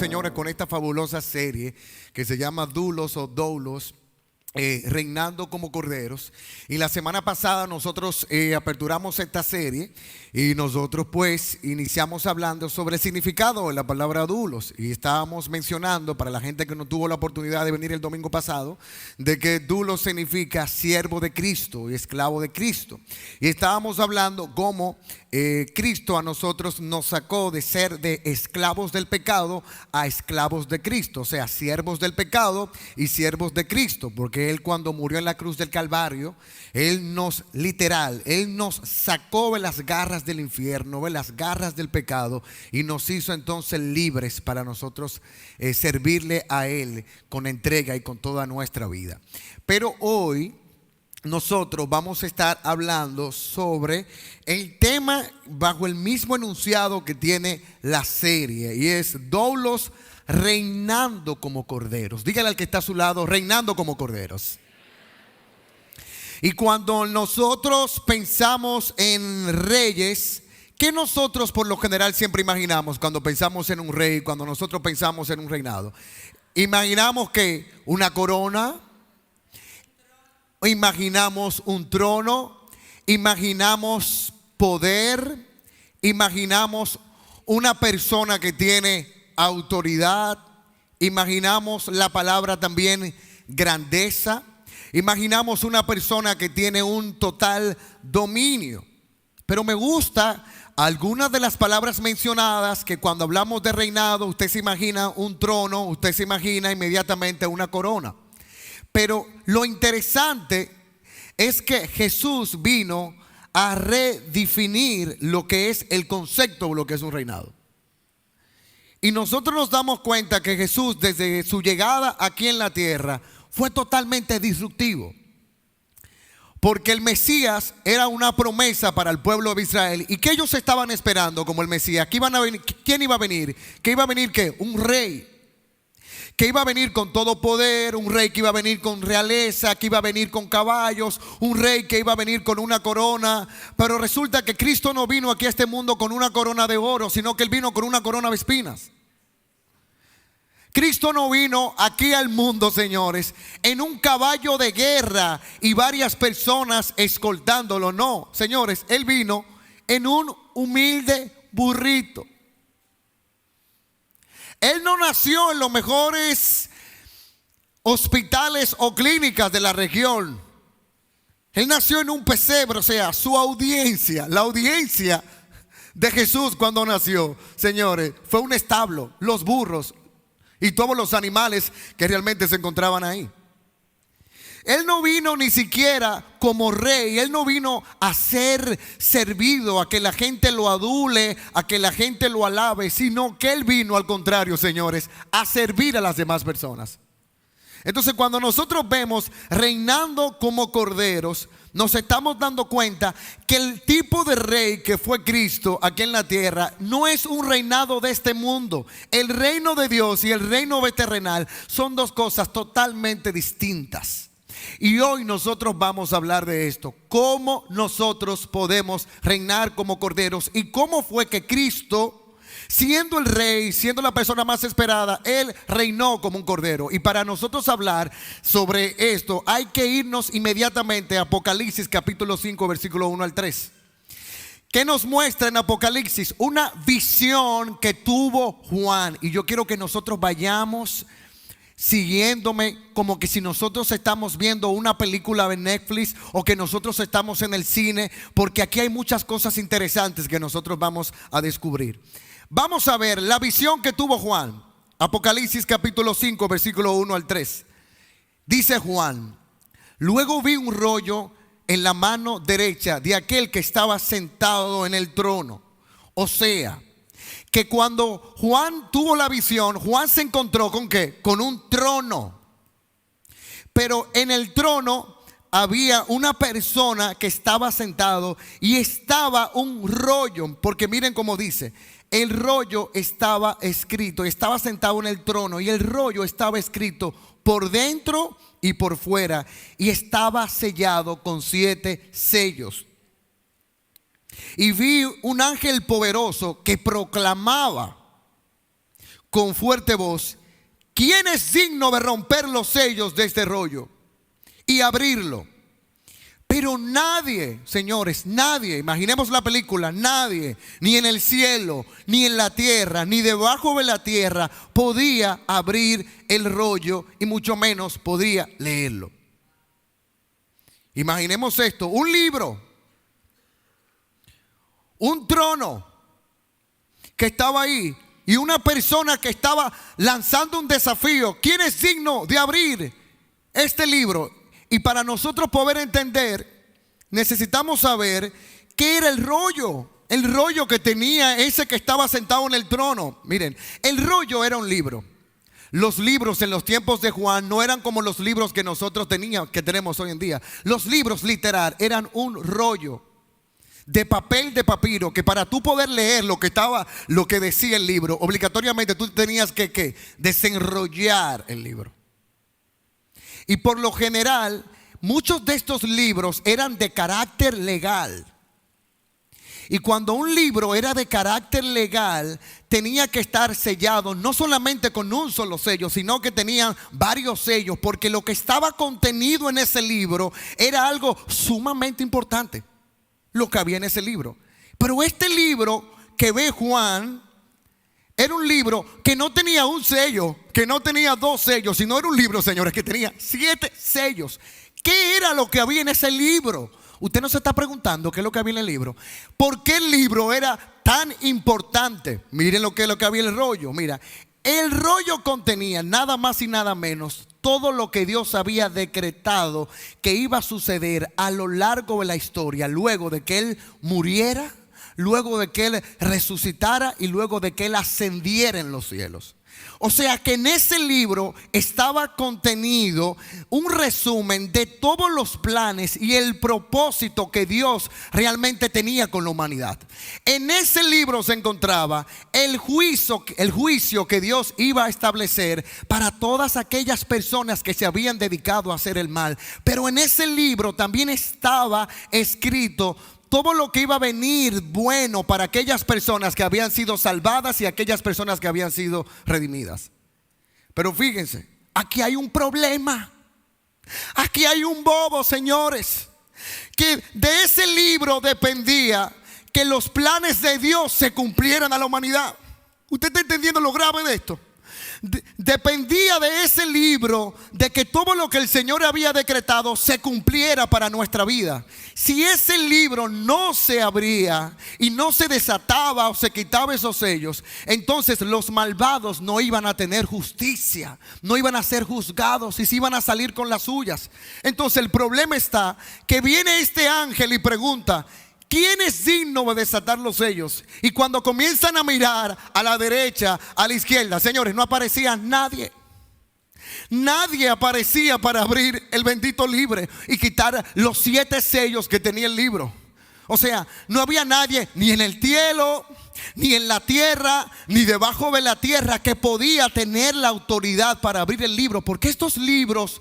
señores, con esta fabulosa serie que se llama Dulos o Doulos, reinando como corderos. Y la semana pasada nosotros aperturamos esta serie y nosotros pues iniciamos hablando sobre el significado de la palabra dulos, y estábamos mencionando, para la gente que no tuvo la oportunidad de venir el domingo pasado, de que dulos significa siervo de Cristo y esclavo de Cristo. Y estábamos hablando cómo Cristo a nosotros nos sacó de ser de esclavos del pecado a esclavos de Cristo, o sea, siervos del pecado y siervos de Cristo, porque Él, cuando murió en la cruz del Calvario, Él nos sacó de las garras del infierno, de las garras del pecado, y nos hizo entonces libres para nosotros servirle a Él con entrega y con toda nuestra vida. Pero hoy nosotros vamos a estar hablando sobre el tema bajo el mismo enunciado que tiene la serie, y es doulos, reinando como corderos. Dígale al que está a su lado: reinando como corderos. Y cuando nosotros pensamos en reyes, ¿qué nosotros por lo general siempre imaginamos cuando pensamos en un rey, cuando nosotros pensamos en un reinado? Imaginamos que una corona, imaginamos un trono, imaginamos poder, imaginamos una persona que tiene autoridad, imaginamos la palabra también grandeza, imaginamos una persona que tiene un total dominio. Pero me gusta algunas de las palabras mencionadas, que cuando hablamos de reinado, usted se imagina un trono, usted se imagina inmediatamente una corona. Pero lo interesante es que Jesús vino a redefinir lo que es el concepto de lo que es un reinado. Y nosotros nos damos cuenta que Jesús, desde su llegada aquí en la tierra, fue totalmente disruptivo. Porque el Mesías era una promesa para el pueblo de Israel. ¿Y qué ellos estaban esperando como el Mesías? ¿Qué iban a venir? ¿Quién iba a venir? ¿Qué iba a venir? ¿Qué? Un rey. Que iba a venir con todo poder, un rey que iba a venir con realeza, que iba a venir con caballos, un rey que iba a venir con una corona. Pero resulta que Cristo no vino aquí a este mundo con una corona de oro, sino que Él vino con una corona de espinas. Cristo no vino aquí al mundo, señores, en un caballo de guerra y varias personas escoltándolo. No, señores, Él vino en un humilde burrito. Él no nació en los mejores hospitales o clínicas de la región. Él nació en un pesebre, o sea, su audiencia, la audiencia de Jesús cuando nació, señores, fue un establo, los burros y todos los animales que realmente se encontraban ahí. Él no vino ni siquiera como rey. Él no vino a ser servido, a que la gente lo adule, a que la gente lo alabe, sino que Él vino, al contrario, señores, a servir a las demás personas. Entonces, cuando nosotros vemos reinando como corderos, nos estamos dando cuenta que el tipo de rey que fue Cristo aquí en la tierra no es un reinado de este mundo. El reino de Dios y el reino terrenal son dos cosas totalmente distintas. Y hoy nosotros vamos a hablar de esto: cómo nosotros podemos reinar como corderos, y cómo fue que Cristo, siendo el rey, siendo la persona más esperada, Él reinó como un cordero. Y para nosotros hablar sobre esto hay que irnos inmediatamente a Apocalipsis capítulo 5 versículo 1 al 3. ¿Qué nos muestra en Apocalipsis? Una visión que tuvo Juan. Y yo quiero que nosotros vayamos siguiéndome, como que si nosotros estamos viendo una película de Netflix o que nosotros estamos en el cine, porque aquí hay muchas cosas interesantes que nosotros vamos a descubrir. Vamos a ver la visión que tuvo Juan. Apocalipsis capítulo 5 versículo 1 al 3. Dice Juan: luego vi un rollo en la mano derecha de aquel que estaba sentado en el trono. O sea, que cuando Juan tuvo la visión, Juan se encontró ¿con qué? Con un trono. Pero en el trono había una persona que estaba sentado, y estaba un rollo, porque miren cómo dice: el rollo estaba escrito, estaba sentado en el trono, y el rollo estaba escrito por dentro y por fuera, y estaba sellado con 7 sellos. Y vi un ángel poderoso que proclamaba con fuerte voz: ¿quién es digno de romper los sellos de este rollo y abrirlo? Pero nadie, señores, nadie, imaginemos la película, nadie, ni en el cielo, ni en la tierra, ni debajo de la tierra, podía abrir el rollo y mucho menos podía leerlo. Imaginemos esto: un libro, un trono que estaba ahí y una persona que estaba lanzando un desafío. ¿Quién es digno de abrir este libro? Y para nosotros poder entender, necesitamos saber qué era el rollo que tenía ese que estaba sentado en el trono. Miren, el rollo era un libro. Los libros en los tiempos de Juan no eran como los libros que nosotros que tenemos hoy en día. Los libros literal eran un rollo de papel de papiro, que para tú poder leer lo que decía el libro, obligatoriamente tú tenías que desenrollar el libro. Y por lo general, muchos de estos libros eran de carácter legal. Y cuando un libro era de carácter legal, tenía que estar sellado no solamente con un solo sello, sino que tenían varios sellos, porque lo que estaba contenido en ese libro era algo sumamente importante, lo que había en ese libro. Pero este libro que ve Juan era un libro que no tenía un sello, que no tenía dos sellos, sino era un libro, señores, que tenía 7 sellos. ¿Qué era lo que había en ese libro? Usted no se está preguntando qué es lo que había en el libro. ¿Por qué el libro era tan importante? Miren lo que había en el rollo. Mira, el rollo contenía nada más y nada menos todo lo que Dios había decretado que iba a suceder a lo largo de la historia, luego de que Él muriera, luego de que Él resucitara y luego de que Él ascendiera en los cielos. O sea que en ese libro estaba contenido un resumen de todos los planes y el propósito que Dios realmente tenía con la humanidad. En ese libro se encontraba el juicio que Dios iba a establecer para todas aquellas personas que se habían dedicado a hacer el mal. Pero en ese libro también estaba escrito todo lo que iba a venir bueno para aquellas personas que habían sido salvadas y aquellas personas que habían sido redimidas. Pero fíjense, aquí hay un problema. Aquí hay un bobo, señores, que de ese libro dependía que los planes de Dios se cumplieran a la humanidad. ¿Usted está entendiendo lo grave de esto? Dependía de ese libro de que todo lo que el Señor había decretado se cumpliera para nuestra vida. Si ese libro no se abría y no se desataba o se quitaba esos sellos, entonces los malvados no iban a tener justicia, no iban a ser juzgados y se iban a salir con las suyas. Entonces el problema está que viene este ángel y pregunta: ¿quién es digno de desatar los sellos? Y cuando comienzan a mirar a la derecha, a la izquierda, señores, no aparecía nadie. Nadie aparecía para abrir el bendito libro y quitar los 7 sellos que tenía el libro. O sea, no había nadie ni en el cielo, ni en la tierra, ni debajo de la tierra que podía tener la autoridad para abrir el libro, porque estos libros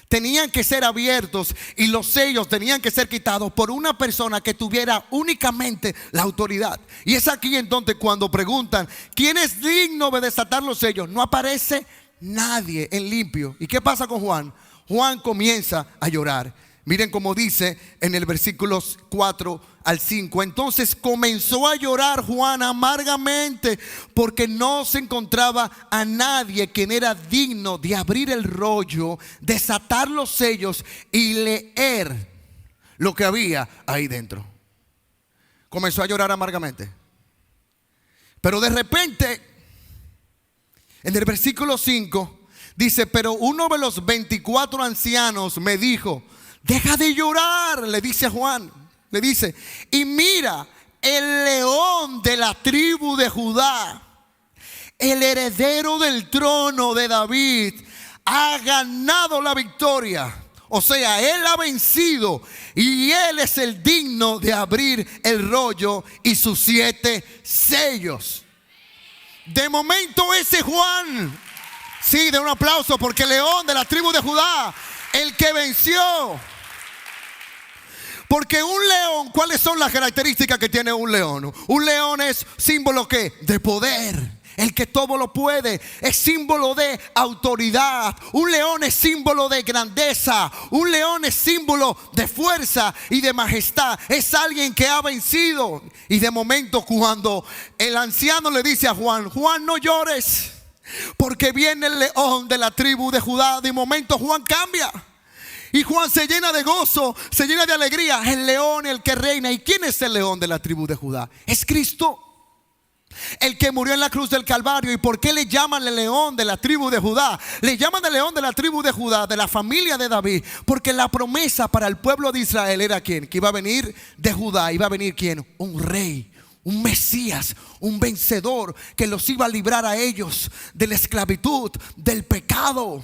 tenían que ser abiertos y los sellos tenían que ser quitados por una persona que tuviera únicamente la autoridad. Y es aquí entonces cuando preguntan: ¿quién es digno de desatar los sellos? No aparece nadie en limpio. ¿Y qué pasa con Juan? Juan comienza a llorar. Miren cómo dice en el versículo 4 al 5. Entonces comenzó a llorar Juan amargamente, porque no se encontraba a nadie quien era digno de abrir el rollo, desatar los sellos y leer lo que había ahí dentro. Comenzó a llorar amargamente. Pero de repente, en el versículo 5 dice: pero uno de los 24 ancianos me dijo: deja de llorar, le dice a Juan. Le dice: y mira, el león de la tribu de Judá, el heredero del trono de David, ha ganado la victoria. O sea, él ha vencido y él es el digno de abrir el rollo y sus 7 sellos. De momento ese Juan, sí, de un aplauso, porque el león de la tribu de Judá, el que venció. Porque un león, ¿cuáles son las características que tiene un león? Un león es símbolo ¿qué? De poder. el que todo lo puede, es símbolo de autoridad. Un león es símbolo de grandeza. Un león es símbolo de fuerza y de majestad. Es alguien que ha vencido. Y de momento, cuando el anciano le dice a Juan: Juan, no llores, porque viene el león de la tribu de Judá. De momento Juan cambia. Y Juan se llena de gozo, se llena de alegría. El león, el que reina. ¿Y quién es el león de la tribu de Judá? Es Cristo, el que murió en la cruz del Calvario. ¿Y por qué le llaman el león de la tribu de Judá? Le llaman el león de la tribu de Judá, de la familia de David, porque la promesa para el pueblo de Israel era ¿quién? Que iba a venir de Judá. Iba a venir ¿quién? Un rey, un Mesías, un vencedor que los iba a librar a ellos de la esclavitud, del pecado.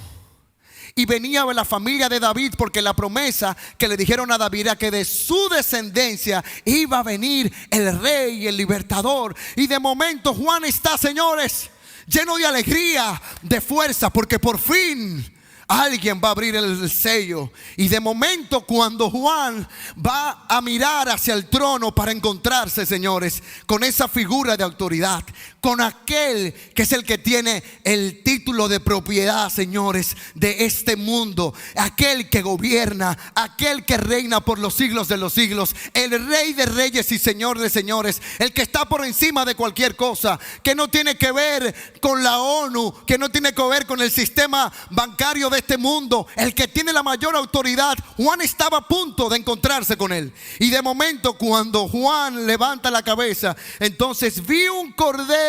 Y venía de la familia de David, porque la promesa que le dijeron a David era que de su descendencia iba a venir el rey y el libertador. Y de momento Juan está, señores, lleno de alegría, de fuerza, porque por fin alguien va a abrir el sello. Y de momento, cuando Juan va a mirar hacia el trono para encontrarse, señores, con esa figura de autoridad, con aquel que es el que tiene el título de propiedad, señores, de este mundo, aquel que gobierna, aquel que reina por los siglos de los siglos, el rey de reyes y señor de señores, el que está por encima de cualquier cosa, que no tiene que ver con la ONU, que no tiene que ver con el sistema bancario de este mundo, el que tiene la mayor autoridad. Juan estaba a punto de encontrarse con él. Y de momento, cuando Juan levanta la cabeza, entonces vi un cordero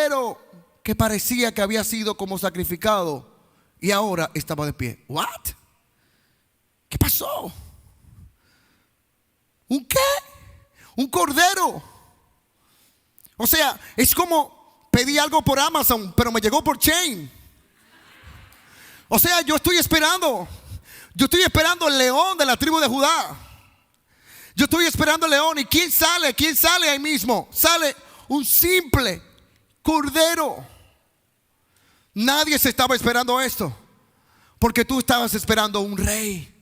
que parecía que había sido como sacrificado y ahora estaba de pie. ¿What? ¿Qué pasó? ¿Un qué? Un cordero. O sea, es como pedí algo por Amazon, pero me llegó por Chain. O sea, yo estoy esperando el león de la tribu de Judá. Yo estoy esperando el león. ¿Y quién sale? ¿Quién sale ahí mismo? Sale un simple cordero. Nadie se estaba esperando esto, porque tú estabas esperando un rey.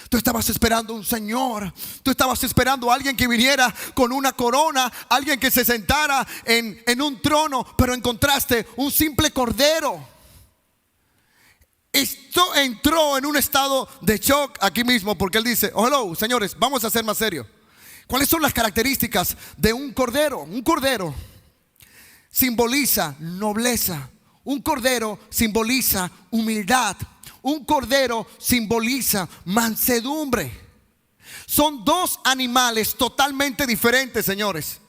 Tú estabas esperando un señor. Tú estabas esperando a alguien que viniera con una corona, alguien que se sentara en un trono, pero encontraste un simple cordero. Esto entró en un estado de shock aquí mismo, porque él dice: oh, hello, señores, vamos a ser más serios. ¿Cuáles son las características de un cordero? Un cordero simboliza nobleza. Un cordero simboliza humildad. Un cordero simboliza mansedumbre. Son dos animales totalmente diferentes, señores.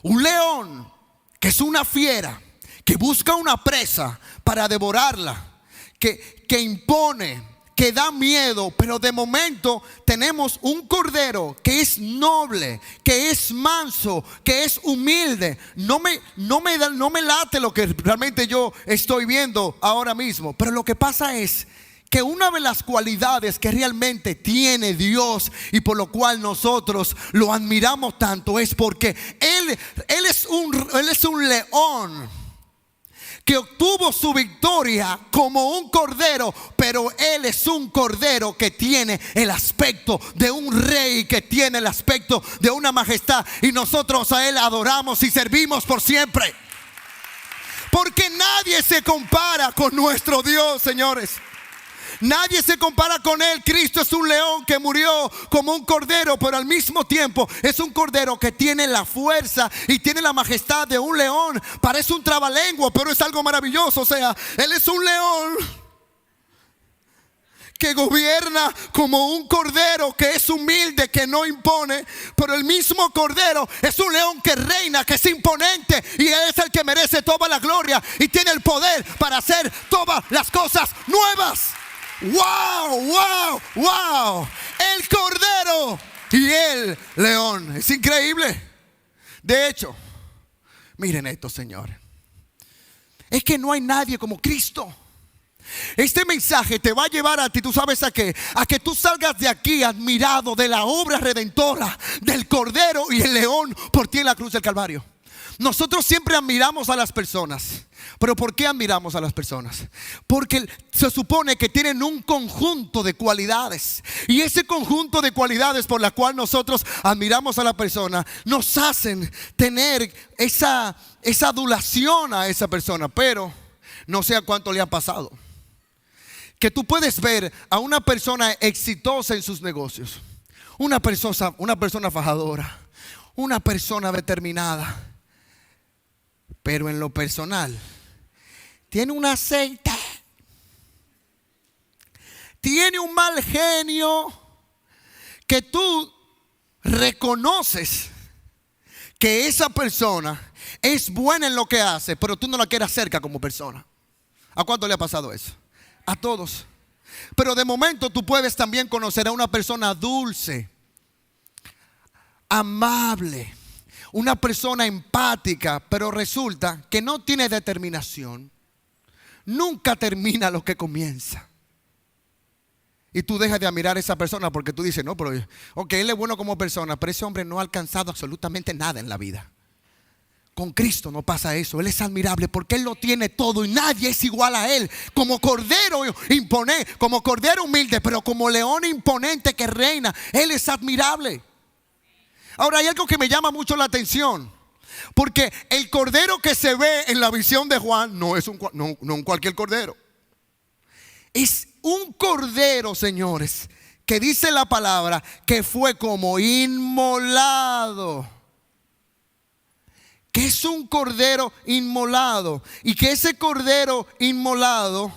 Un león, que es una fiera, que busca una presa para devorarla, que impone, que da miedo. Pero de momento tenemos un cordero que es noble, que es manso, que es humilde. No me late lo que realmente yo estoy viendo ahora mismo. Pero lo que pasa es que una de las cualidades que realmente tiene Dios y por lo cual nosotros lo admiramos tanto es porque Él es un león que obtuvo su victoria como un cordero, pero Él es un cordero que tiene el aspecto de un rey, que tiene el aspecto de una majestad. Y nosotros a Él adoramos y servimos por siempre, porque nadie se compara con nuestro Dios, señores. Nadie se compara con Él. Cristo es un león que murió como un cordero, pero al mismo tiempo es un cordero que tiene la fuerza y tiene la majestad de un león. Parece un trabalengua, pero es algo maravilloso. O sea, Él es un león que gobierna como un cordero, que es humilde, que no impone. Pero el mismo cordero es un león que reina, que es imponente, y Él es el que merece toda la gloria y tiene el poder para hacer todas las cosas nuevas. Wow, wow, wow. El cordero y el león. Es increíble. De hecho, miren esto, señores. Es que no hay nadie como Cristo. Este mensaje te va a llevar a ti, ¿tú sabes a qué? A que tú salgas de aquí admirado de la obra redentora del cordero y el león por ti en la cruz del Calvario. Nosotros siempre admiramos a las personas. ¿Pero por qué admiramos a las personas? Porque se supone que tienen un conjunto de cualidades. Y ese conjunto de cualidades por la cual nosotros admiramos a la persona nos hacen tener esa adulación a esa persona. Pero no sé a cuánto le ha pasado que tú puedes ver a una persona exitosa en sus negocios, una persona fajadora, una persona determinada, pero en lo personal tiene un aceite, tiene un mal genio, que tú reconoces que esa persona es buena en lo que hace, pero tú no la quieres cerca como persona. ¿A cuánto le ha pasado eso? A todos. Pero de momento tú puedes también conocer a una persona dulce, amable, una persona empática, pero resulta que no tiene determinación. Nunca termina lo que comienza. Y tú dejas de admirar a esa persona porque tú dices, no, pero ok, él es bueno como persona, pero ese hombre no ha alcanzado absolutamente nada en la vida. Con Cristo no pasa eso. Él es admirable porque Él lo tiene todo y nadie es igual a Él. Como cordero imponente, como cordero humilde, pero como león imponente que reina, Él es admirable. Ahora hay algo que me llama mucho la atención, porque el cordero que se ve en la visión de Juan no es un cualquier cordero. Es un cordero, señores, que dice la palabra que fue como inmolado. Que es un cordero inmolado. Y que ese cordero inmolado,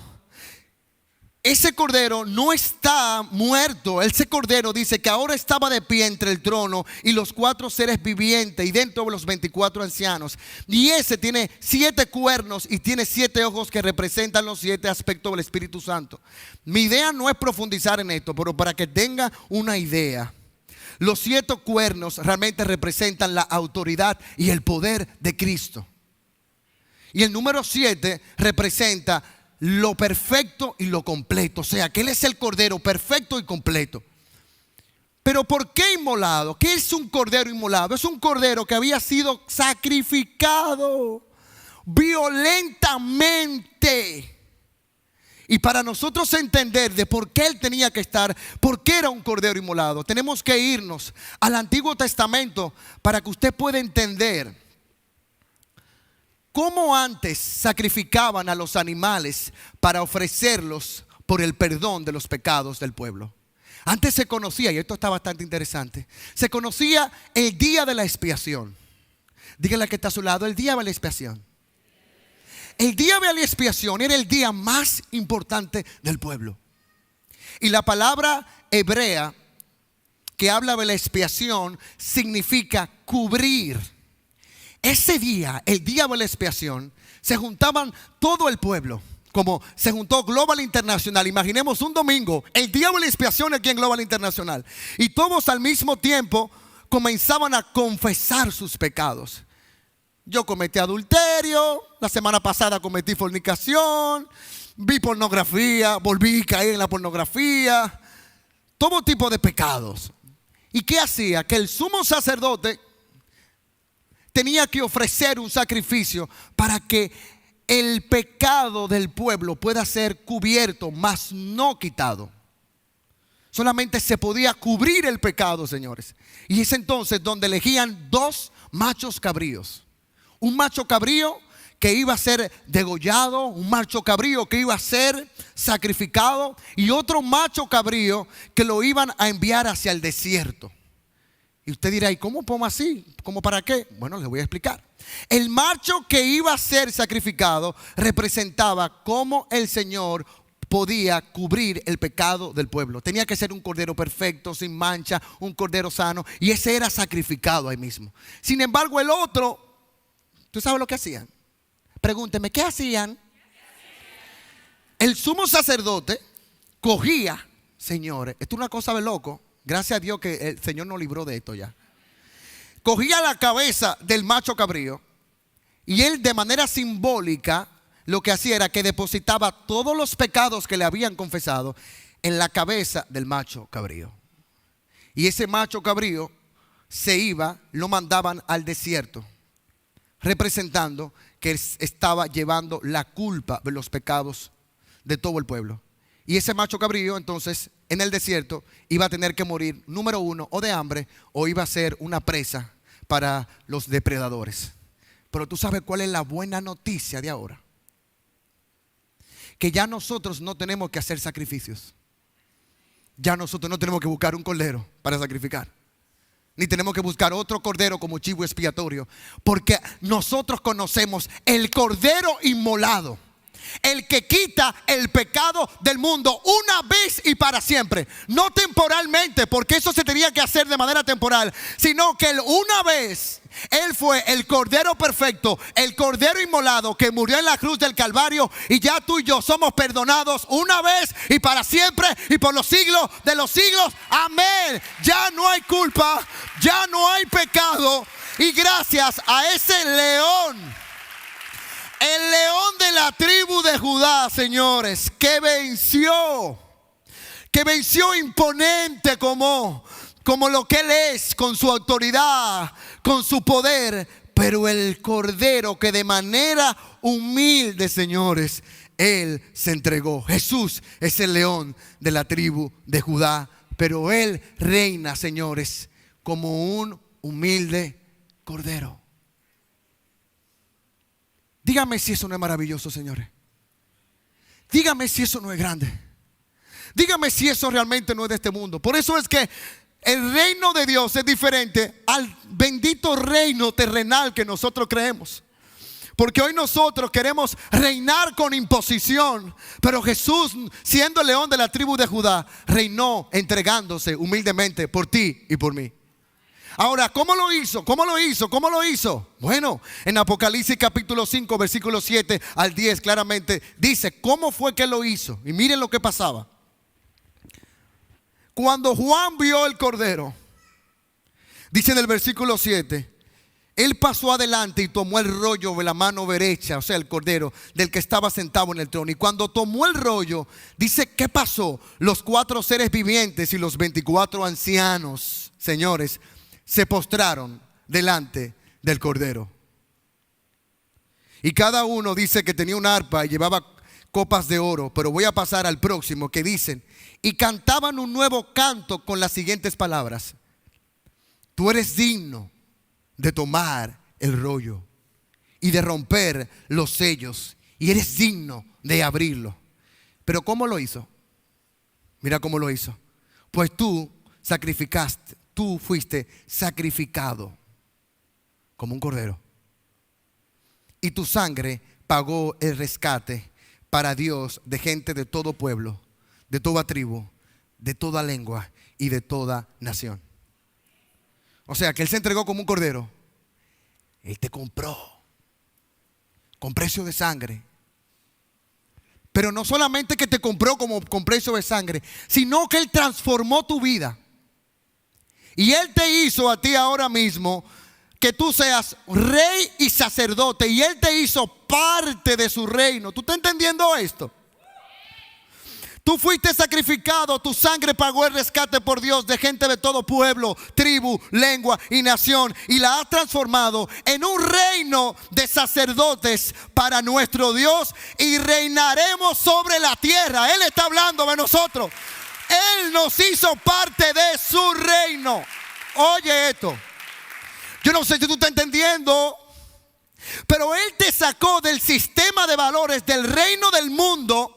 ese cordero no está muerto. Ese cordero dice que ahora estaba de pie entre el trono y los 4 seres vivientes y dentro de los 24 ancianos. Y ese tiene 7 cuernos y tiene 7 ojos que representan los 7 aspectos del Espíritu Santo. Mi idea no es profundizar en esto, pero para que tenga una idea, los 7 cuernos realmente representan la autoridad y el poder de Cristo. Y el número 7 representa lo perfecto y lo completo. O sea, que Él es el cordero perfecto y completo. Pero ¿por qué inmolado? ¿Qué es un cordero inmolado? Es un cordero que había sido sacrificado violentamente. Y para nosotros entender de por qué Él tenía que estar, por qué era un cordero inmolado, tenemos que irnos al Antiguo Testamento para que usted pueda entender cómo antes sacrificaban a los animales para ofrecerlos por el perdón de los pecados del pueblo. Antes se conocía, y esto está bastante interesante, se conocía el día de la expiación. Dígale que está a su lado, el día de la expiación. El día de la expiación era el día más importante del pueblo. Y la palabra hebrea que habla de la expiación significa cubrir. Ese día, el día de la expiación, se juntaban todo el pueblo. Como se juntó Global Internacional. Imaginemos un domingo, el día de la expiación aquí en Global Internacional. Y todos al mismo tiempo comenzaban a confesar sus pecados. Yo cometí adulterio, la semana pasada cometí fornicación, vi pornografía, volví a caer en la pornografía, todo tipo de pecados. ¿Y qué hacía? Que el sumo sacerdote tenía que ofrecer un sacrificio para que el pecado del pueblo pueda ser cubierto, mas no quitado. Solamente se podía cubrir el pecado, señores. Y es entonces donde elegían 2 machos cabríos. Un macho cabrío que iba a ser degollado, un macho cabrío que iba a ser sacrificado y otro macho cabrío que lo iban a enviar hacia el desierto. Y usted dirá, ¿y cómo pongo así? ¿Cómo para qué? Bueno, les voy a explicar. El macho que iba a ser sacrificado representaba cómo el Señor podía cubrir el pecado del pueblo. Tenía que ser un cordero perfecto, sin mancha, un cordero sano, y ese era sacrificado ahí mismo. Sin embargo, el otro, ¿tú sabes lo que hacían? Pregúnteme, ¿qué hacían? El sumo sacerdote cogía, señores, esto es una cosa de loco. Gracias a Dios que el Señor nos libró de esto ya. Cogía la cabeza del macho cabrío y él de manera simbólica lo que hacía era que depositaba todos los pecados que le habían confesado en la cabeza del macho cabrío. Y ese macho cabrío se iba, lo mandaban al desierto. representando que él estaba llevando la culpa de los pecados de todo el pueblo. Y ese macho cabrío entonces en el desierto iba a tener que morir, número uno, o de hambre, o iba a ser una presa para los depredadores. Pero tú sabes cuál es la buena noticia de ahora. Que ya nosotros no tenemos que hacer sacrificios. Ya nosotros no tenemos que buscar un cordero para sacrificar. Ni tenemos que buscar otro cordero como chivo expiatorio. Porque nosotros conocemos el cordero inmolado. El que quita el pecado del mundo una vez y para siempre. No temporalmente, porque eso se tenía que hacer de manera temporal, sino que una vez Él fue el cordero perfecto, el cordero inmolado que murió en la cruz del Calvario. Y ya tú y yo somos perdonados una vez y para siempre y por los siglos de los siglos. Amén. Ya no hay culpa, ya no hay pecado. Y gracias a ese león, el león de la tribu de Judá, señores, que venció imponente como lo que Él es, con su autoridad, con su poder. Pero el cordero que de manera humilde, señores, Él se entregó. Jesús es el león de la tribu de Judá, pero Él reina, señores, como un humilde cordero. Dígame si eso no es maravilloso, señores. Dígame si eso no es grande. Dígame si eso realmente no es de este mundo. Por eso es que el reino de Dios es diferente al bendito reino terrenal que nosotros creemos. Porque hoy nosotros queremos reinar con imposición, pero Jesús, siendo el león de la tribu de Judá, reinó entregándose humildemente por ti y por mí. Ahora, ¿cómo lo hizo? ¿Cómo lo hizo? ¿Cómo lo hizo? Bueno, en Apocalipsis capítulo 5, versículos 7 al 10 claramente dice cómo fue que lo hizo. Y miren lo que pasaba. Cuando Juan vio el cordero, dice en el versículo 7, él pasó adelante y tomó el rollo de la mano derecha, o sea, el cordero del que estaba sentado en el trono. Y cuando tomó el rollo, dice, ¿qué pasó? Los 4 seres vivientes y los 24 ancianos, señores, se postraron delante del cordero. Y cada uno dice que tenía una arpa y llevaba copas de oro. Pero voy a pasar al próximo, que dicen, y cantaban un nuevo canto con las siguientes palabras: tú eres digno de tomar el rollo y de romper los sellos, y eres digno de abrirlo. Pero ¿cómo lo hizo? Mira cómo lo hizo. Pues tú sacrificaste, tú fuiste sacrificado como un cordero, y tu sangre pagó el rescate para Dios de gente de todo pueblo, de toda tribu, de toda lengua y de toda nación. O sea que Él se entregó como un cordero. Él te compró con precio de sangre. Pero no solamente que te compró con precio de sangre, sino que Él transformó tu vida. Y Él te hizo a ti ahora mismo que tú seas rey y sacerdote. Y Él te hizo parte de su reino. ¿Tú estás entendiendo esto? Tú fuiste sacrificado, tu sangre pagó el rescate por Dios de gente de todo pueblo, tribu, lengua y nación. Y la has transformado en un reino de sacerdotes para nuestro Dios. Y reinaremos sobre la tierra. Él está hablando de nosotros. Él nos hizo parte de su reino. Oye esto. Yo no sé si tú estás entendiendo, pero Él te sacó del sistema de valores del reino del mundo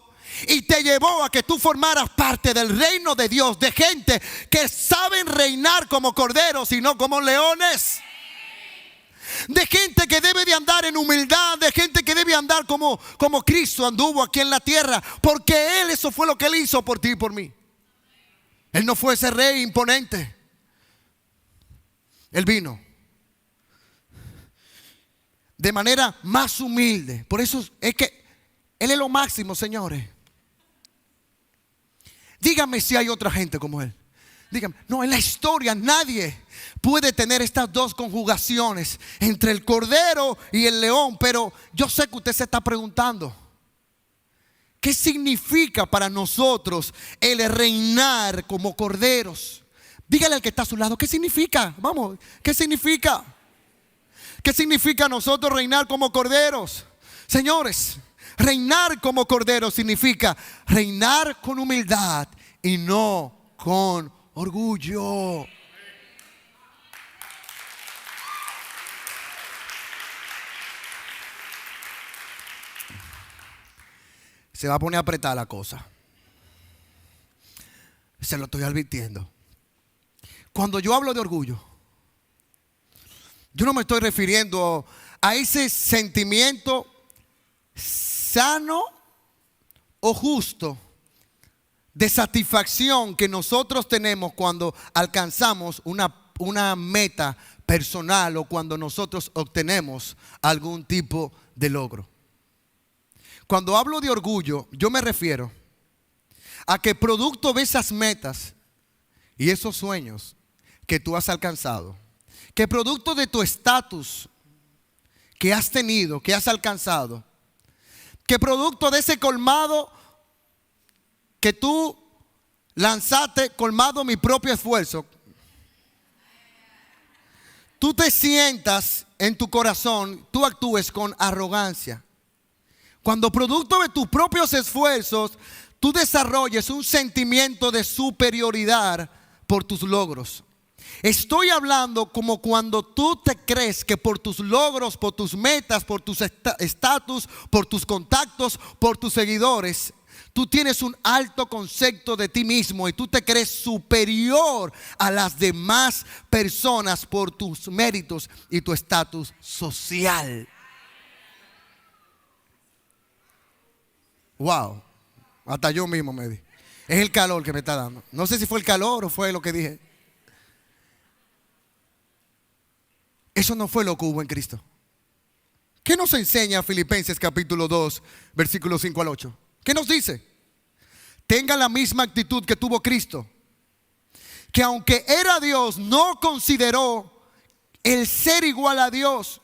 y te llevó a que tú formaras parte del reino de Dios, de gente que saben reinar como corderos y no como leones. De gente que debe de andar en humildad, de gente que debe andar como Cristo anduvo aquí en la tierra, porque Él, eso fue lo que Él hizo por ti y por mí. Él no fue ese rey imponente. Él vino de manera más humilde. Por eso es que Él es lo máximo, señores. Dígame si hay otra gente como Él. Dígame, no, en la historia nadie puede tener estas dos conjugaciones entre el cordero y el león. Pero yo sé que usted se está preguntando, ¿qué significa para nosotros el reinar como corderos? Dígale al que está a su lado, ¿qué significa? Vamos, ¿qué significa? ¿Qué significa nosotros reinar como corderos? Señores, reinar como corderos significa reinar con humildad y no con orgullo. Se va a poner a apretar la cosa. Se lo estoy advirtiendo. Cuando yo hablo de orgullo, yo no me estoy refiriendo a ese sentimiento sano o justo de satisfacción que nosotros tenemos cuando alcanzamos una meta personal o cuando nosotros obtenemos algún tipo de logro. Cuando hablo de orgullo, yo me refiero a que producto de esas metas y esos sueños que tú has alcanzado, que producto de tu estatus que has tenido, que has alcanzado, que producto de ese colmado que tú lanzaste, colmado mi propio esfuerzo, tú te sientas en tu corazón, tú actúes con arrogancia. Cuando producto de tus propios esfuerzos, tú desarrolles un sentimiento de superioridad por tus logros. Estoy hablando como cuando tú te crees que por tus logros, por tus metas, por tus estatus, por tus contactos, por tus seguidores, tú tienes un alto concepto de ti mismo y tú te crees superior a las demás personas por tus méritos y tu estatus social. Wow, hasta yo mismo me di. Es el calor que me está dando. No sé si fue el calor o fue lo que dije. Eso no fue lo que hubo en Cristo. ¿Qué nos enseña Filipenses capítulo 2, versículos 5 al 8? ¿Qué nos dice? Tenga la misma actitud que tuvo Cristo, que aunque era Dios, no consideró el ser igual a Dios.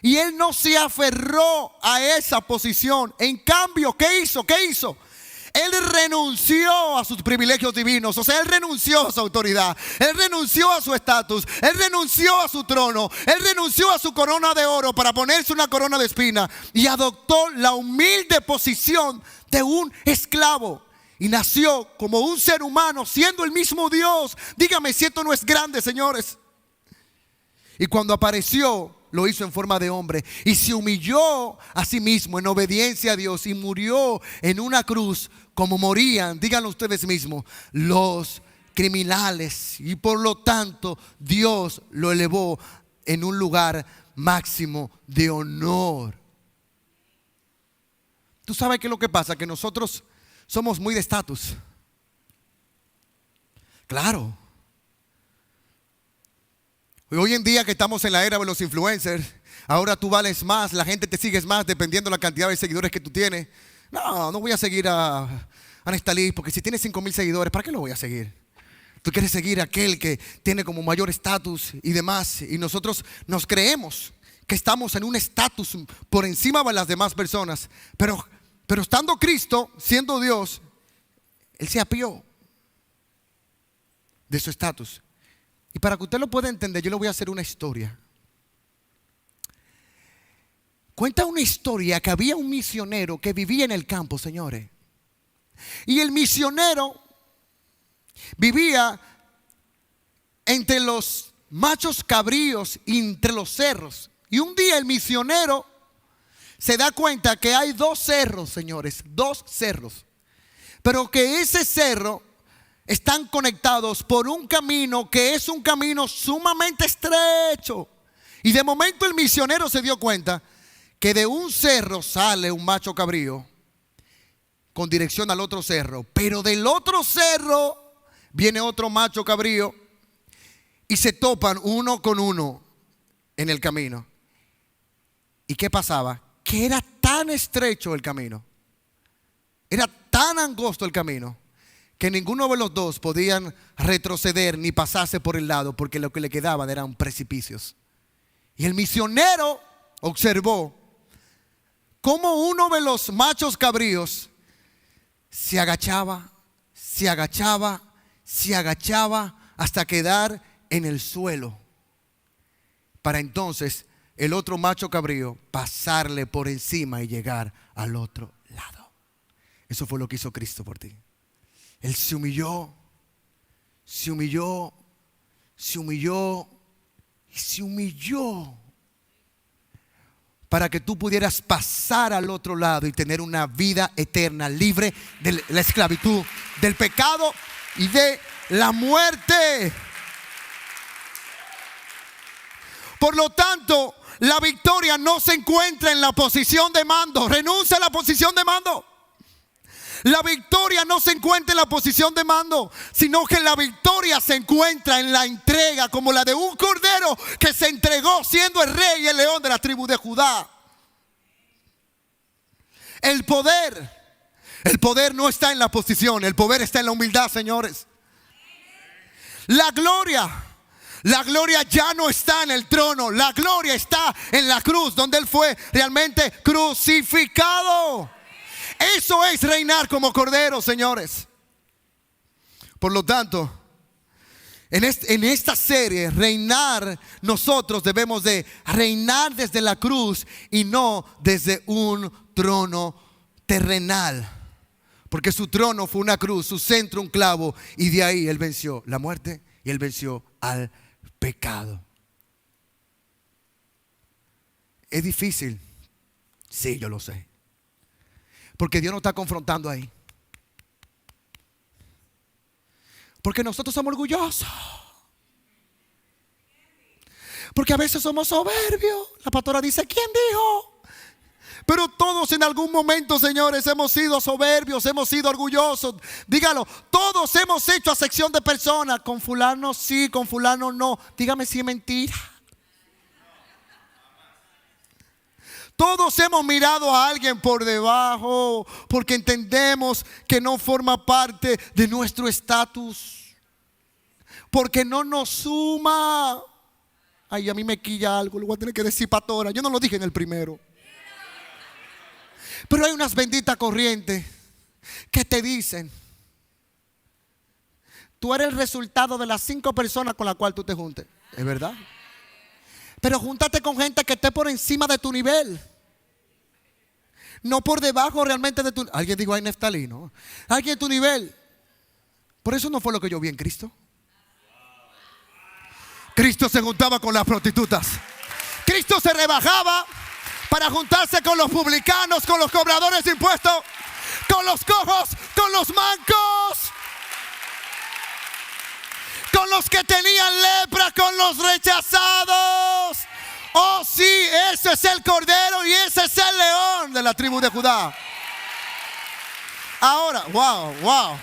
Y Él no se aferró a esa posición. En cambio, ¿qué hizo? ¿Qué hizo? Él renunció a sus privilegios divinos. O sea, Él renunció a su autoridad. Él renunció a su estatus. Él renunció a su trono. Él renunció a su corona de oro para ponerse una corona de espina. Y adoptó la humilde posición de un esclavo. Y nació como un ser humano, siendo el mismo Dios. Dígame si esto no es grande, señores. Y cuando apareció, lo hizo en forma de hombre y se humilló a sí mismo en obediencia a Dios y murió en una cruz como morían, díganlo ustedes mismos, los criminales. Y por lo tanto Dios lo elevó en un lugar máximo de honor. ¿Tú sabes qué es lo que pasa? Que nosotros somos muy de estatus. Claro. Hoy en día que estamos en la era de los influencers, ahora tú vales más, la gente te sigue más dependiendo de la cantidad de seguidores que tú tienes. No voy a seguir a Nestalí porque si tiene 5,000 seguidores, ¿para qué lo voy a seguir? Tú quieres seguir a aquel que tiene como mayor estatus y demás. Y nosotros nos creemos que estamos en un estatus por encima de las demás personas. Pero estando Cristo, siendo Dios, Él se apió de su estatus. Y para que usted lo pueda entender, yo le voy a hacer una historia. Cuenta una historia que había un misionero que vivía en el campo, señores. Y el misionero vivía entre los machos cabríos y entre los cerros. Y un día el misionero se da cuenta que hay 2 cerros, señores, 2 cerros. Pero que ese cerro están conectados por un camino que es un camino sumamente estrecho. Y de momento el misionero se dio cuenta que de un cerro sale un macho cabrío con dirección al otro cerro, pero del otro cerro viene otro macho cabrío y se topan uno con uno en el camino. ¿Y qué pasaba? Que era tan estrecho el camino, era tan angosto el camino, que ninguno de los dos podían retroceder ni pasarse por el lado, porque lo que le quedaban eran precipicios. Y el misionero observó cómo uno de los machos cabríos se agachaba, se agachaba, se agachaba hasta quedar en el suelo, para entonces el otro macho cabrío, pasarle por encima y llegar al otro lado. Eso fue lo que hizo Cristo por ti. Él se humilló, se humilló, se humilló y se humilló para que tú pudieras pasar al otro lado y tener una vida eterna, libre de la esclavitud, del pecado y de la muerte. Por lo tanto, la victoria no se encuentra en la posición de mando. Renuncia a la posición de mando. La victoria no se encuentra en la posición de mando, sino que la victoria se encuentra en la entrega, como la de un cordero que se entregó siendo el rey y el león de la tribu de Judá. El poder no está en la posición, el poder está en la humildad, señores. La gloria ya no está en el trono, la gloria está en la cruz, donde Él fue realmente crucificado. Eso es reinar como cordero, señores. Por lo tanto, en esta serie, reinar, nosotros debemos de reinar desde la cruz y no desde un trono terrenal. Porque su trono fue una cruz, su centro un clavo, y de ahí Él venció la muerte y Él venció al pecado. ¿Es difícil? Sí, yo lo sé. Porque Dios nos está confrontando ahí. Porque nosotros somos orgullosos. Porque a veces somos soberbios. La pastora dice, ¿quién dijo? Pero todos en algún momento, señores, hemos sido soberbios, hemos sido orgullosos. Dígalo, todos hemos hecho acepción de personas. Con fulano sí, con fulano no. Dígame si es mentira. Todos hemos mirado a alguien por debajo porque entendemos que no forma parte de nuestro estatus, porque no nos suma. Ay, a mí me quilla algo, lo voy a tener que decir, pastora. Yo no lo dije en el primero. Pero hay unas benditas corrientes que te dicen: tú eres el resultado de las 5 personas con las cuales tú te juntes. ¿Es verdad? Pero júntate con gente que esté por encima de tu nivel, no por debajo realmente de tu. Alguien dijo, ay, Neftalí, ¿no? Alguien de tu nivel. Por eso no fue lo que yo vi en Cristo. Cristo se juntaba con las prostitutas. Cristo se rebajaba para juntarse con los publicanos, con los cobradores de impuestos, con los cojos, con los mancos, con los que tenían lepra, con los rechazados. Oh sí, ese es el cordero y ese es el león de la tribu de Judá. Ahora, wow.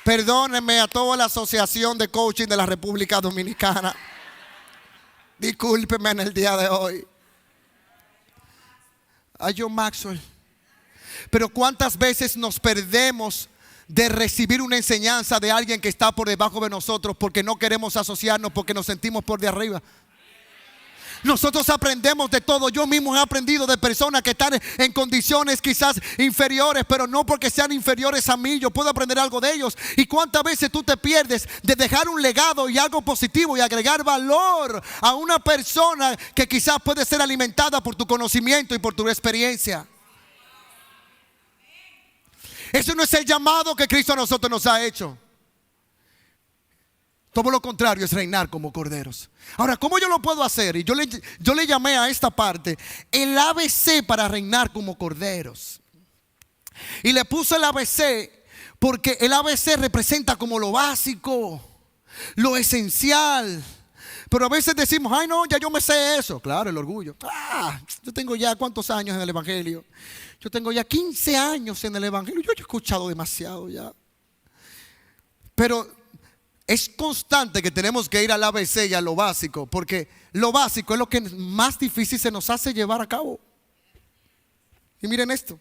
Perdónenme a toda la asociación de coaching de la República Dominicana. Discúlpenme en el día de hoy. A John Maxwell. Pero cuántas veces nos perdemos de recibir una enseñanza de alguien que está por debajo de nosotros porque no queremos asociarnos, porque nos sentimos por de arriba. Nosotros aprendemos de todo. Yo mismo he aprendido de personas que están en condiciones quizás inferiores, pero no porque sean inferiores a mí. Yo puedo aprender algo de ellos. Y cuántas veces tú te pierdes de dejar un legado y algo positivo y agregar valor a una persona que quizás puede ser alimentada por tu conocimiento y por tu experiencia. Ese no es el llamado que Cristo a nosotros nos ha hecho. Todo lo contrario es reinar como corderos. Ahora, ¿cómo yo lo puedo hacer? Y yo le llamé a esta parte el ABC para reinar como corderos. Y le puse el ABC porque el ABC representa como lo básico, lo esencial. Pero a veces decimos, ay no, ya yo me sé eso. Claro, el orgullo. Yo tengo ya ¿cuántos años en el evangelio? Yo tengo ya 15 años en el evangelio. Yo he escuchado demasiado ya. Pero es constante que tenemos que ir al ABC y a lo básico, porque lo básico es lo que más difícil se nos hace llevar a cabo. Y miren esto.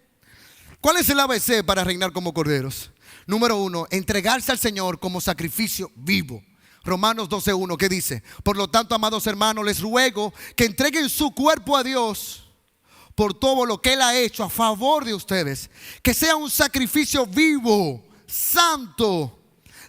¿Cuál es el ABC para reinar como corderos? Número 1, entregarse al Señor como sacrificio vivo. Romanos 12:1, ¿qué dice? Por lo tanto, amados hermanos, les ruego que entreguen su cuerpo a Dios por todo lo que Él ha hecho a favor de ustedes. Que sea un sacrificio vivo, santo,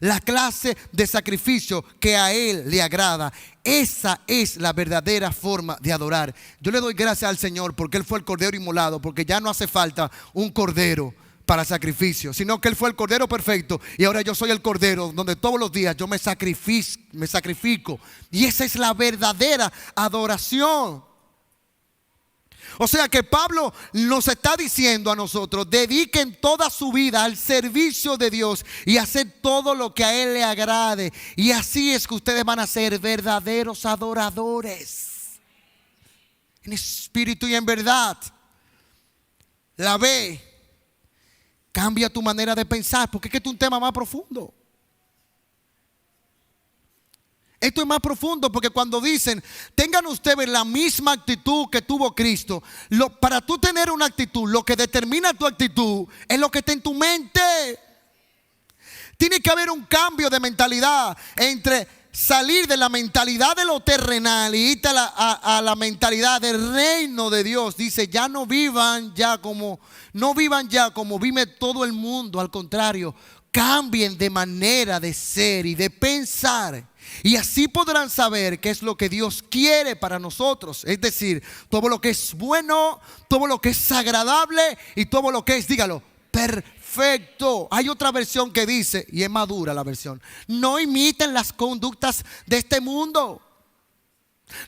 la clase de sacrificio que a Él le agrada. Esa es la verdadera forma de adorar. Yo le doy gracias al Señor porque Él fue el cordero inmolado, porque ya no hace falta un cordero para sacrificio, sino que Él fue el cordero perfecto y ahora yo soy el cordero donde todos los días yo me sacrifico. Y esa es la verdadera adoración. O sea que Pablo nos está diciendo a nosotros: dediquen toda su vida al servicio de Dios y hacer todo lo que a Él le agrade. Y así es que ustedes van a ser verdaderos adoradores, en espíritu y en verdad. La ve. Cambia tu manera de pensar, porque es que esto es un tema más profundo. Esto es más profundo porque cuando dicen tengan ustedes la misma actitud que tuvo Cristo, para tú tener una actitud, lo que determina tu actitud es lo que está en tu mente. Tiene que haber un cambio de mentalidad entre salir de la mentalidad de lo terrenal y irte a la mentalidad del reino de Dios. Dice, ya no vivan ya como vive todo el mundo. Al contrario, cambien de manera de ser y de pensar. Y así podrán saber qué es lo que Dios quiere para nosotros. Es decir, todo lo que es bueno, todo lo que es agradable y todo lo que es, dígalo, perfecto. Hay otra versión que dice, y es madura la versión: no imiten las conductas de este mundo.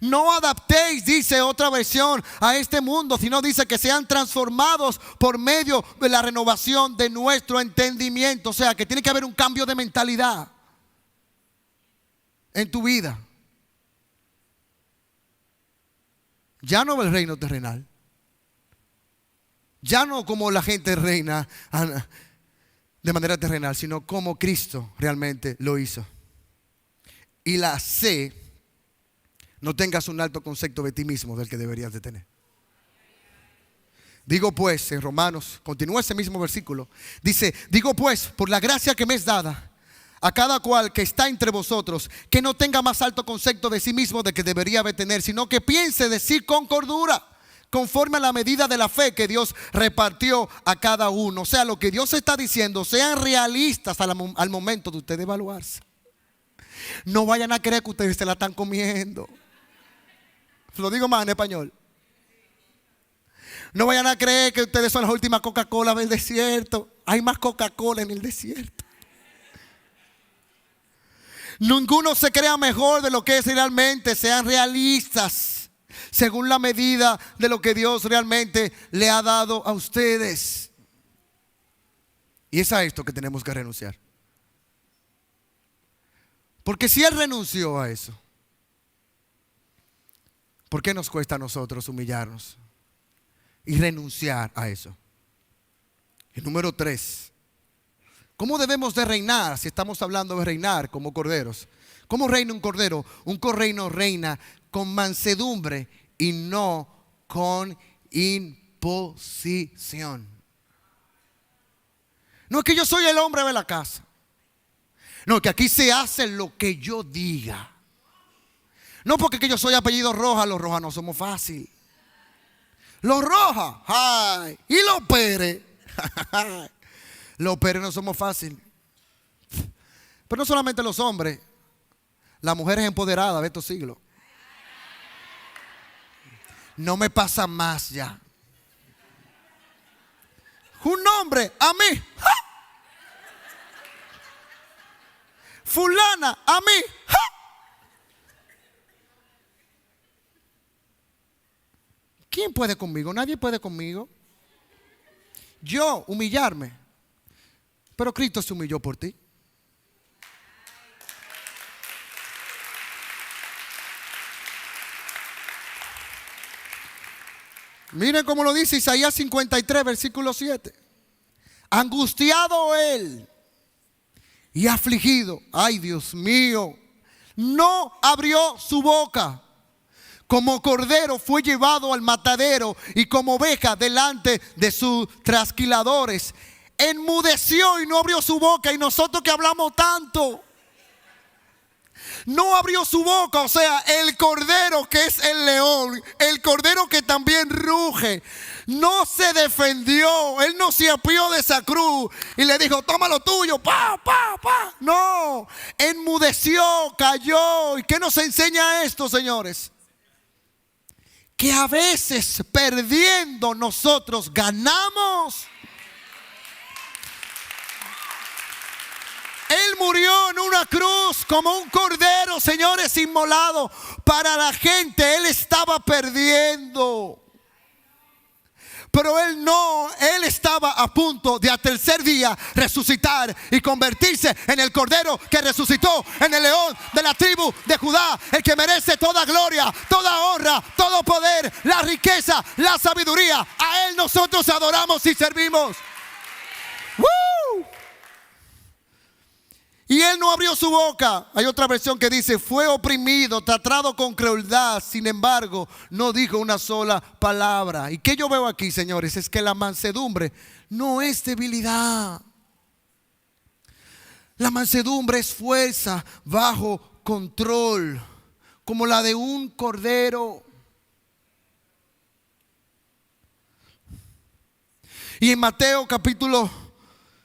No adaptéis, dice otra versión, a este mundo, sino dice que sean transformados por medio de la renovación de nuestro entendimiento. O sea que tiene que haber un cambio de mentalidad en tu vida. Ya no el reino terrenal, ya no como la gente reina de manera terrenal, sino como Cristo realmente lo hizo. Y la C, no tengas un alto concepto de ti mismo del que deberías de tener. Digo pues, en Romanos, continúa ese mismo versículo, dice, digo pues, por la gracia que me es dada, a cada cual que está entre vosotros, que no tenga más alto concepto de sí mismo de que debería de tener, sino que piense de sí con cordura, conforme a la medida de la fe que Dios repartió a cada uno. O sea, lo que Dios está diciendo, sean realistas al momento de ustedes evaluarse. No vayan a creer que ustedes se la están comiendo. Lo digo más en español. No vayan a creer que ustedes son las últimas Coca-Cola del desierto. Hay más Coca-Cola en el desierto. Ninguno se crea mejor de lo que es realmente. Sean realistas según la medida de lo que Dios realmente le ha dado a ustedes. Y es a esto que tenemos que renunciar. Porque si Él renunció a eso, ¿por qué nos cuesta a nosotros humillarnos y renunciar a eso? Y número 3, ¿cómo debemos de reinar si estamos hablando de reinar como corderos? ¿Cómo reina un cordero? Un cordero reina con mansedumbre y no con imposición. No es que yo soy el hombre de la casa. No, que aquí se hace lo que yo diga. No porque que yo soy apellido Rojas, los Rojas no somos fácil. Los Rojas, ay, y los Pérez, los Pérez no somos fácil. Pero no solamente los hombres, las mujeres empoderadas de estos siglos. No me pasa más ya. Un hombre a mí, ¡ja! Fulana a mí, ¡ja! ¿Quién puede conmigo? Nadie puede conmigo. Yo humillarme, pero Cristo se humilló por ti. Miren cómo lo dice Isaías 53, versículo 7. Angustiado él y afligido, ay Dios mío, no abrió su boca. Como cordero fue llevado al matadero y como oveja delante de sus trasquiladores. Enmudeció y no abrió su boca. Y nosotros que hablamos tanto, no abrió su boca. O sea, el cordero que es el león, el cordero que también ruge, No se defendió. Él no se apió de esa cruz y le dijo, toma lo tuyo, pa, pa, pa. No, enmudeció, cayó. ¿Y qué nos enseña esto, señores? Que a veces perdiendo nosotros ganamos. Él murió en una cruz como un cordero, señores, inmolado para la gente. Él estaba perdiendo. Pero él no, él estaba a punto de al tercer día resucitar y convertirse en el cordero que resucitó, en el león de la tribu de Judá, el que merece toda gloria, toda honra, todo poder, la riqueza, la sabiduría. A él nosotros adoramos y servimos. ¡Woo! Y él no abrió su boca. Hay otra versión que dice, fue oprimido, tratado con crueldad. Sin embargo, no dijo una sola palabra. ¿Y qué yo veo aquí, señores? Es que la mansedumbre no es debilidad. La mansedumbre es fuerza bajo control, como la de un cordero. Y en Mateo capítulo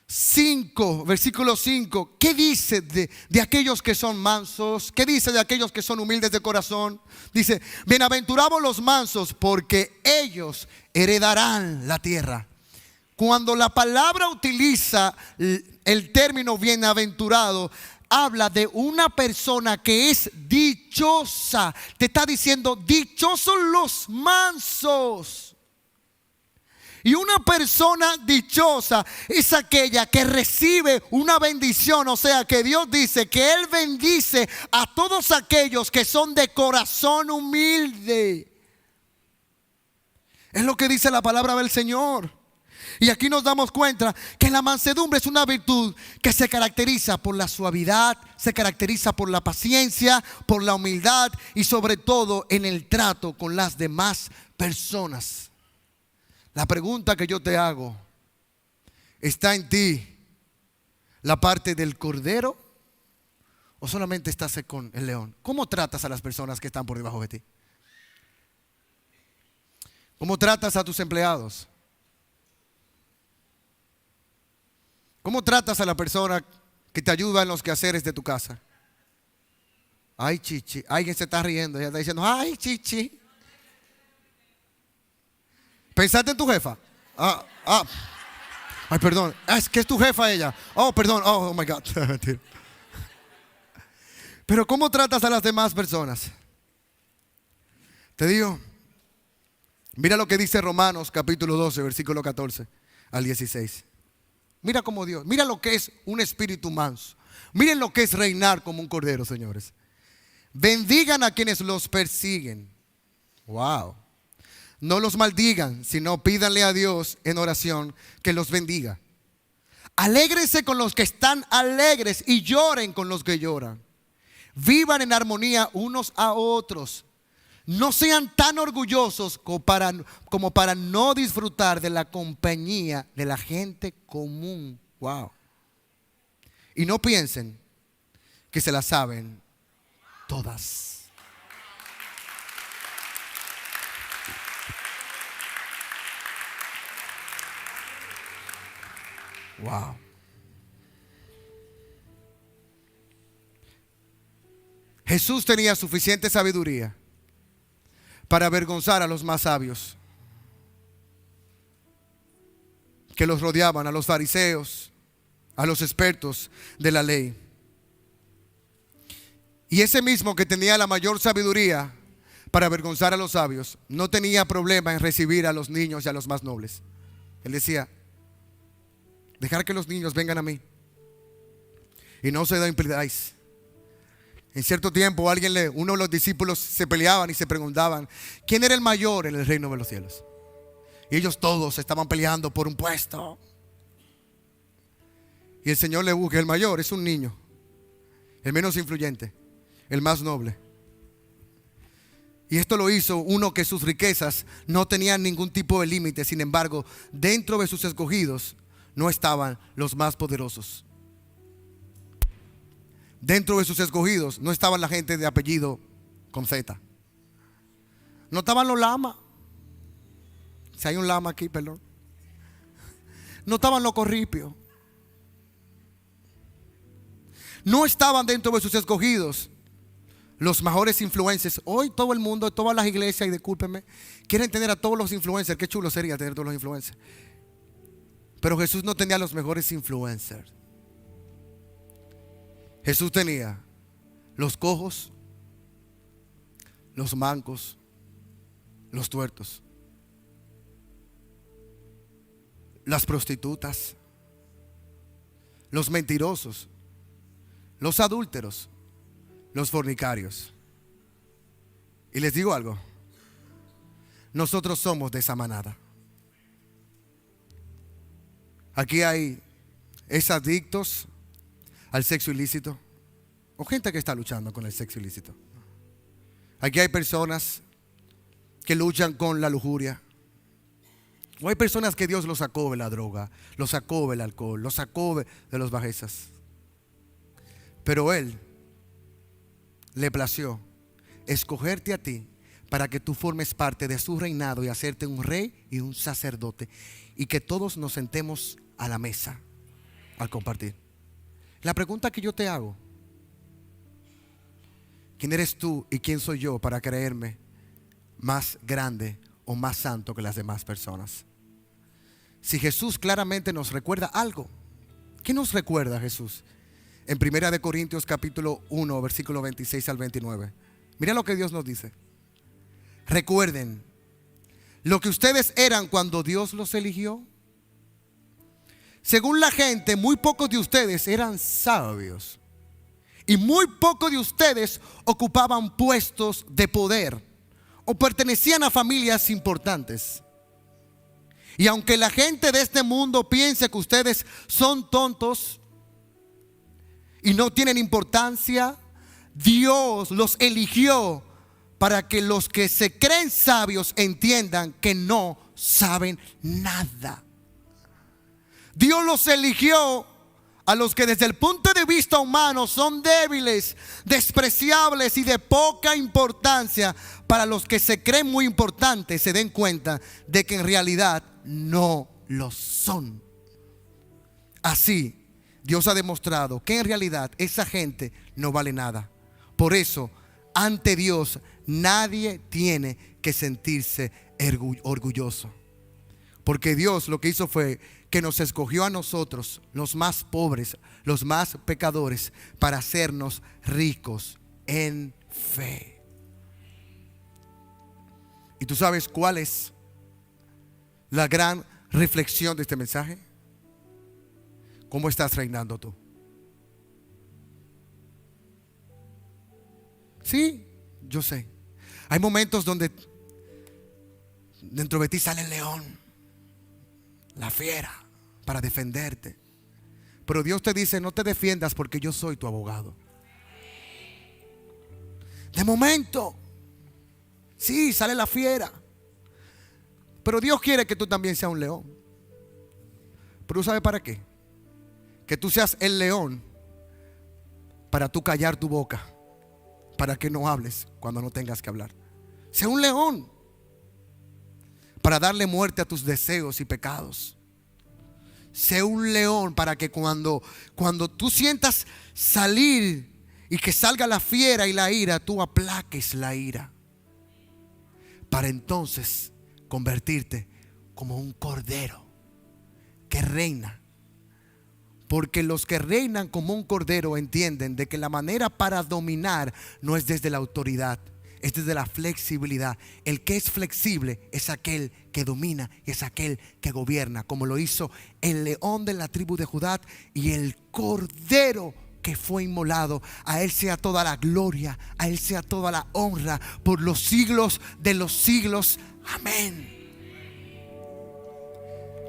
5, versículo 5, ¿qué dice de aquellos que son mansos? ¿Qué dice de aquellos que son humildes de corazón? Dice, bienaventurados los mansos, porque ellos heredarán la tierra. Cuando la palabra utiliza el término bienaventurado, habla de una persona que es dichosa. Te está diciendo, dichosos los mansos. Y una persona dichosa es aquella que recibe una bendición. O sea que Dios dice que Él bendice a todos aquellos que son de corazón humilde. Es lo que dice la palabra del Señor. Y aquí nos damos cuenta que la mansedumbre es una virtud que se caracteriza por la suavidad, se caracteriza por la paciencia, por la humildad y sobre todo en el trato con las demás personas. La pregunta que yo te hago, ¿está en ti la parte del cordero o solamente estás con el león? ¿Cómo tratas a las personas que están por debajo de ti? ¿Cómo tratas a tus empleados? ¿Cómo tratas a la persona que te ayuda en los quehaceres de tu casa? Ay, chichi, alguien se está riendo, ella está diciendo, ay, chichi. ¿Pensaste en tu jefa? Ay, perdón. Es que es tu jefa ella. Oh, perdón. Oh my God. Pero ¿cómo tratas a las demás personas? Te digo, mira lo que dice Romanos capítulo 12, versículo 14 al 16. Mira cómo Dios, mira lo que es un espíritu manso. Miren lo que es reinar como un cordero, señores. Bendigan a quienes los persiguen. Wow. No los maldigan, sino pídanle a Dios en oración que los bendiga. Alégrense con los que están alegres y lloren con los que lloran. Vivan en armonía unos a otros. No sean tan orgullosos como para no disfrutar de la compañía de la gente común. Wow. Y no piensen que se las saben todas. Wow. Jesús tenía suficiente sabiduría para avergonzar a los más sabios que los rodeaban, a los fariseos, a los expertos de la ley. Y ese mismo que tenía la mayor sabiduría para avergonzar a los sabios, no tenía problema en recibir a los niños y a los más nobles. Él decía, dejar que los niños vengan a mí y no se lo impidáis. En cierto tiempo uno de los discípulos se peleaban y se preguntaban, ¿quién era el mayor en el reino de los cielos? Y ellos todos estaban peleando por un puesto. Y el Señor le dijo que el mayor es un niño, el menos influyente, el más noble. Y esto lo hizo uno que sus riquezas no tenían ningún tipo de límite. Sin embargo, dentro de sus escogidos no estaban los más poderosos. Dentro de sus escogidos no estaban la gente de apellido con Z. No estaban los lamas. Si hay un lama aquí, perdón. No estaban los corripios. No estaban dentro de sus escogidos los mejores influencers. Hoy todo el mundo, todas las iglesias, y discúlpenme, quieren tener a todos los influencers. Qué chulo sería tener todos los influencers. Pero Jesús no tenía los mejores influencers. Jesús tenía los cojos, los mancos, los tuertos, las prostitutas, los mentirosos, los adúlteros, los fornicarios. Y les digo algo, nosotros somos de esa manada. Aquí hay adictos al sexo ilícito o gente que está luchando con el sexo ilícito. Aquí hay personas que luchan con la lujuria. O hay personas que Dios los sacó de la droga, los sacó del alcohol, los sacó de los bajezas. Pero Él le plació escogerte a ti para que tú formes parte de su reinado y hacerte un rey y un sacerdote, y que todos nos sentemos a la mesa al compartir. La pregunta que yo te hago: ¿quién eres tú y quién soy yo para creerme más grande o más santo que las demás personas? Si Jesús claramente nos recuerda algo, ¿qué nos recuerda Jesús? En 1 Corintios capítulo 1, versículo 26 al 29. Mira lo que Dios nos dice. Recuerden lo que ustedes eran cuando Dios los eligió. Según la gente, muy pocos de ustedes eran sabios y muy pocos de ustedes ocupaban puestos de poder o pertenecían a familias importantes. Y aunque la gente de este mundo piense que ustedes son tontos y no tienen importancia, Dios los eligió para que los que se creen sabios entiendan que no saben nada. Dios los eligió a los que desde el punto de vista humano son débiles, despreciables y de poca importancia, para los que se creen muy importantes se den cuenta de que en realidad no lo son. Así, Dios ha demostrado que en realidad esa gente no vale nada. Por eso, ante Dios, nadie tiene que sentirse orgulloso. Porque Dios lo que hizo fue que nos escogió a nosotros, los más pobres, los más pecadores, para hacernos ricos en fe. ¿Y tú sabes cuál es la gran reflexión de este mensaje? ¿Cómo estás reinando tú? Sí, yo sé. Hay momentos donde dentro de ti sale el león, la fiera, para defenderte. Pero Dios te dice: no te defiendas porque yo soy tu abogado. De momento, sí, sale la fiera, pero Dios quiere que tú también seas un león. Pero ¿tú sabes para qué? Que tú seas el león para tú callar tu boca, para que no hables cuando no tengas que hablar. Sea un león para darle muerte a tus deseos y pecados. Sé un león para que cuando tú sientas salir y que salga la fiera y la ira, tú aplaques la ira, para entonces convertirte como un cordero que reina. Porque los que reinan como un cordero entienden de que la manera para dominar no es desde la autoridad, es desde la flexibilidad. El que es flexible es aquel que domina, es aquel que gobierna, como lo hizo el león de la tribu de Judá y el cordero que fue inmolado. A Él sea toda la gloria, a Él sea toda la honra por los siglos de los siglos. Amén.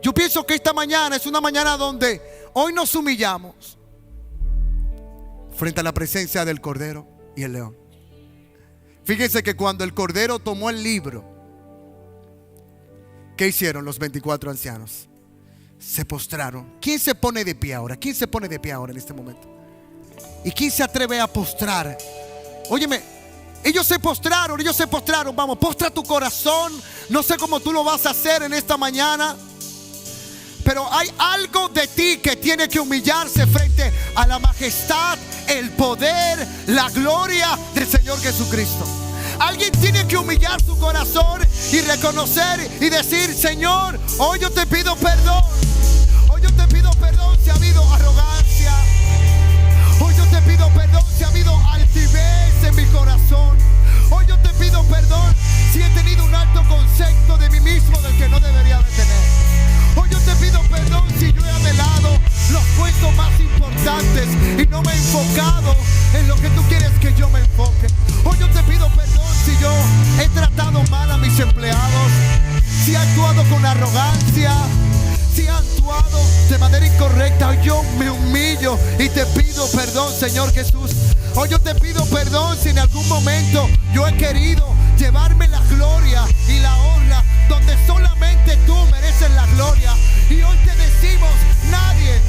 Yo pienso que esta mañana es una mañana donde hoy nos humillamos frente a la presencia del cordero y el león. Fíjense que cuando el cordero tomó el libro, ¿qué hicieron los 24 ancianos? Se postraron. ¿Quién se pone de pie ahora? ¿Quién se pone de pie ahora en este momento? ¿Y quién se atreve a postrar? Óyeme, Ellos se postraron. Vamos, postra tu corazón. No sé cómo tú lo vas a hacer en esta mañana, pero hay algo de ti que tiene que humillarse frente a la majestad, el poder, la gloria del Señor Jesucristo. Alguien tiene que humillar su corazón y reconocer y decir: Señor, hoy yo te pido perdón. Hoy yo te pido perdón si ha habido arrogancia. Hoy yo te pido perdón si ha habido altivez en mi corazón. Hoy yo te pido perdón si he tenido un alto concepto de mí mismo del que no debería de tener. Hoy yo te pido perdón si yo he anhelado los puestos más importantes y no me he enfocado en lo que tú quieres que yo me enfoque. Hoy yo te pido perdón si yo he tratado mal a mis empleados, si he actuado con arrogancia, si he actuado de manera incorrecta. Hoy yo me humillo y te pido perdón, Señor Jesús. Hoy yo te pido perdón si en algún momento yo he querido llevarme la gloria y la honra donde solamente tú mereces la gloria. Y hoy te decimos: nadie